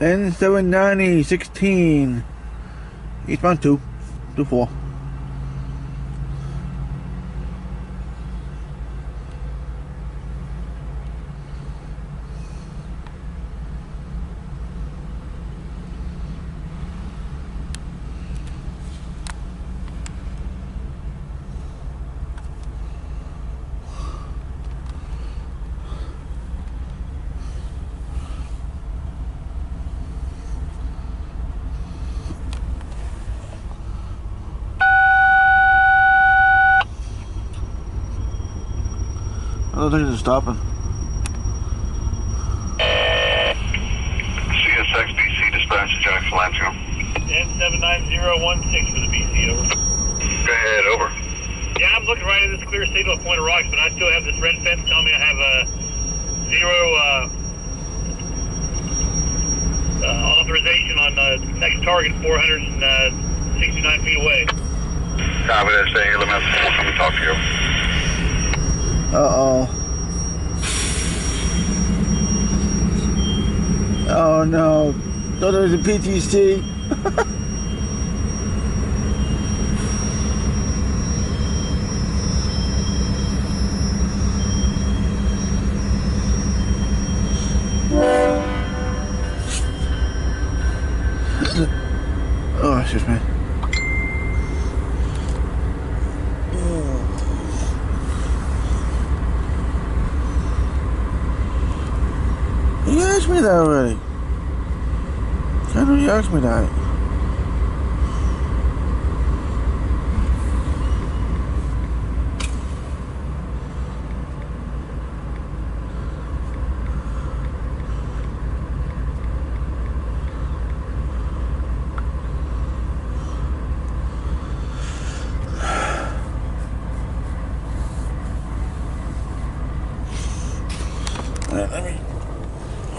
N790-16 eastbound 224. I don't think it's stopping. CSX BC dispatch to Jackson Lansing. N790-16 for the BC, over. Go ahead, over. Yeah, I'm looking right at this clear signal at Point of Rocks, but I still have this red fence telling me I have zero authorization on the next target, 469 feet away. Copy that, stay here, let me have someone come and talk to you. Uh-oh. Oh no. Thought there was a PTC. Oh, excuse me. You asked me that already. I know you asked me that.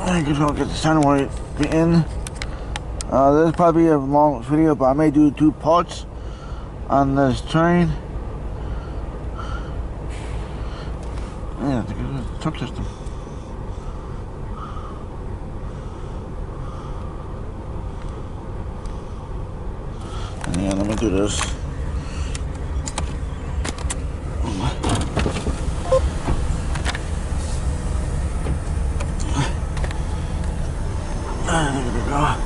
I guess I'll get this time to get in. This is probably a long video, but I may do 2 parts on this train. Yeah, I think it's the truck system. And yeah, let me do this. There we go.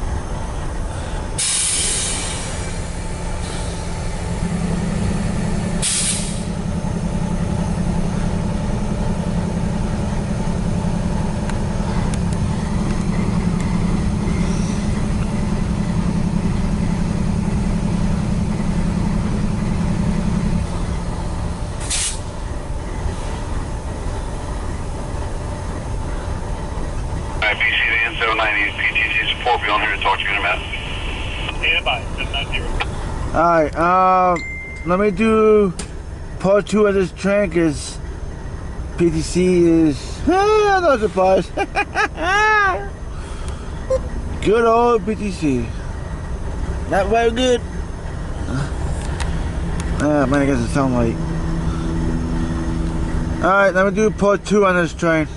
BC to N790 PTC support, be on here to talk to you in a minute. Stand by, 790. Alright, let me do part 2 of this train, because PTC is not surprised. Good old PTC. Not very good. Man, I guess it sounds like. Alright, let me do part 2 on this train.